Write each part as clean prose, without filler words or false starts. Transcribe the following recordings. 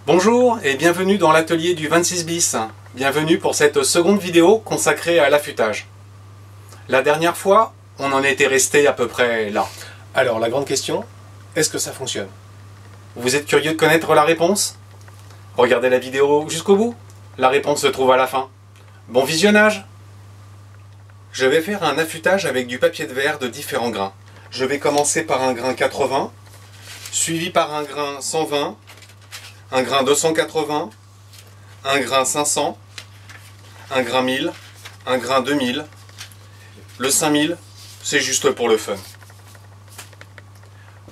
Bonjour et bienvenue dans l'atelier du 26 bis. Bienvenue pour cette seconde vidéo consacrée à l'affûtage. La dernière fois, on en était resté à peu près là. Alors la grande question, est-ce que ça fonctionne? Vous êtes curieux de connaître la réponse? Regardez la vidéo jusqu'au bout. La réponse se trouve à la fin. Bon visionnage! Je vais faire un affûtage avec du papier de verre de différents grains. Je vais commencer par un grain 80, suivi par un grain 120, un grain 280, un grain 500, un grain 1000, un grain 2000. Le 5000, c'est juste pour le fun.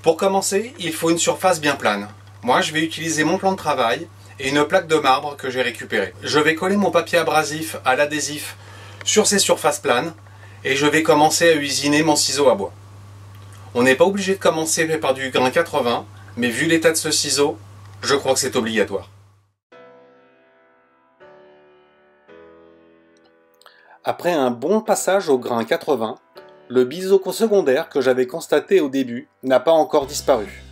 Pour commencer, il faut une surface bien plane. Moi, je vais utiliser mon plan de travail et une plaque de marbre que j'ai récupérée. Je vais coller mon papier abrasif à l'adhésif sur ces surfaces planes et je vais commencer à usiner mon ciseau à bois. On n'est pas obligé de commencer par du grain 80, mais vu l'état de ce ciseau, je crois que c'est obligatoire. Après un bon passage au grain 80, le biseau secondaire que j'avais constaté au début n'a pas encore disparu.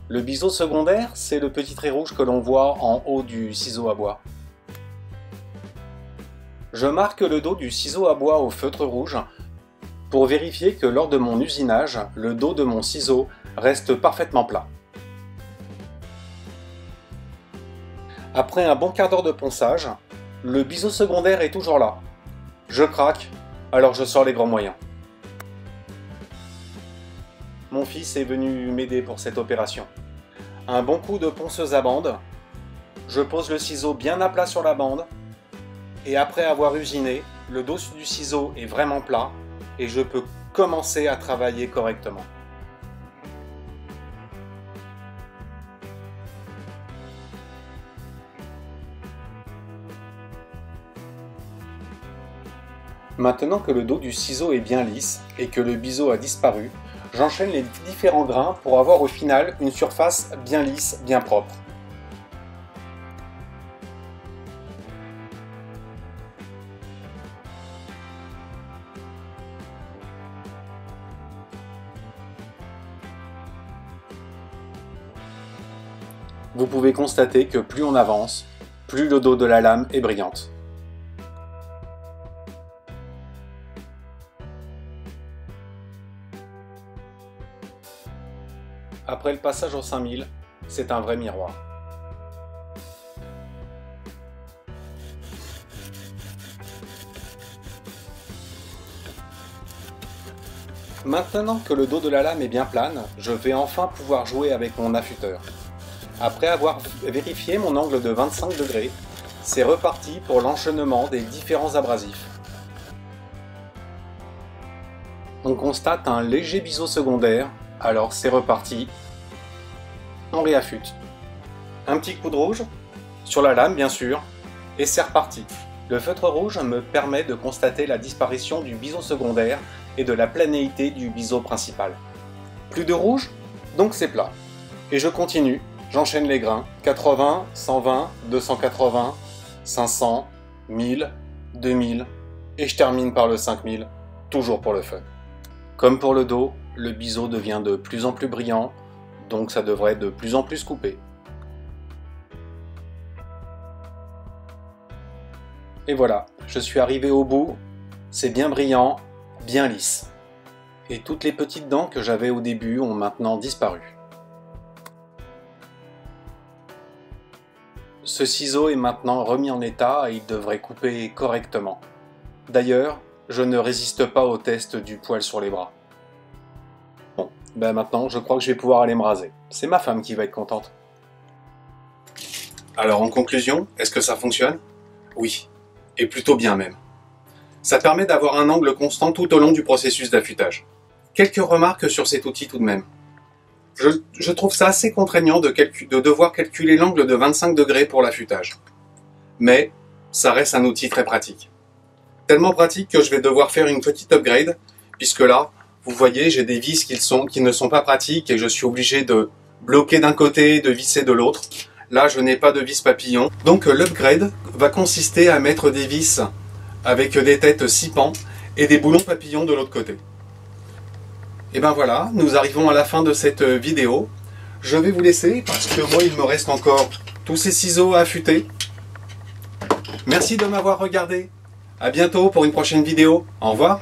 Le biseau secondaire, c'est le petit trait rouge que l'on voit en haut du ciseau à bois. Je marque le dos du ciseau à bois au feutre rouge pour vérifier que lors de mon usinage, le dos de mon ciseau reste parfaitement plat. Après un bon quart d'heure de ponçage, le biseau secondaire est toujours là. Je craque, alors je sors les grands moyens. Mon fils est venu m'aider pour cette opération. Un bon coup de ponceuse à bande, je pose le ciseau bien à plat sur la bande, et après avoir usiné, le dos du ciseau est vraiment plat, et je peux commencer à travailler correctement. Maintenant que le dos du ciseau est bien lisse et que le biseau a disparu, j'enchaîne les différents grains pour avoir au final une surface bien lisse, bien propre. Vous pouvez constater que plus on avance, plus le dos de la lame est brillante. Après le passage au 5000, c'est un vrai miroir. Maintenant que le dos de la lame est bien plane, je vais enfin pouvoir jouer avec mon affûteur. Après avoir vérifié mon angle de 25 degrés, c'est reparti pour l'enchaînement des différents abrasifs. On constate un léger biseau secondaire, alors c'est reparti, on réaffûte. Un petit coup de rouge, sur la lame bien sûr, et c'est reparti. Le feutre rouge me permet de constater la disparition du biseau secondaire et de la planéité du biseau principal. Plus de rouge, donc c'est plat. Et je continue. J'enchaîne les grains, 80, 120, 280, 500, 1000, 2000, et je termine par le 5000, toujours pour le fun. Comme pour le dos, le biseau devient de plus en plus brillant, donc ça devrait de plus en plus couper. Et voilà, je suis arrivé au bout, c'est bien brillant, bien lisse. Et toutes les petites dents que j'avais au début ont maintenant disparu. Ce ciseau est maintenant remis en état et il devrait couper correctement. D'ailleurs, je ne résiste pas au test du poil sur les bras. Bon, ben maintenant je crois que je vais pouvoir aller me raser. C'est ma femme qui va être contente. Alors en conclusion, est-ce que ça fonctionne? Oui, et plutôt bien même. Ça permet d'avoir un angle constant tout au long du processus d'affûtage. Quelques remarques sur cet outil tout de même. Je trouve ça assez contraignant de devoir calculer l'angle de 25 degrés pour l'affûtage. Mais ça reste un outil très pratique. Tellement pratique que je vais devoir faire une petite upgrade, puisque là, vous voyez, j'ai des vis qui ne sont pas pratiques et je suis obligé de bloquer d'un côté, de visser de l'autre. Là, je n'ai pas de vis papillon. Donc l'upgrade va consister à mettre des vis avec des têtes 6 pans et des boulons papillons de l'autre côté. Et ben voilà, nous arrivons à la fin de cette vidéo. Je vais vous laisser parce que moi il me reste encore tous ces ciseaux à affûter. Merci de m'avoir regardé. À bientôt pour une prochaine vidéo. Au revoir.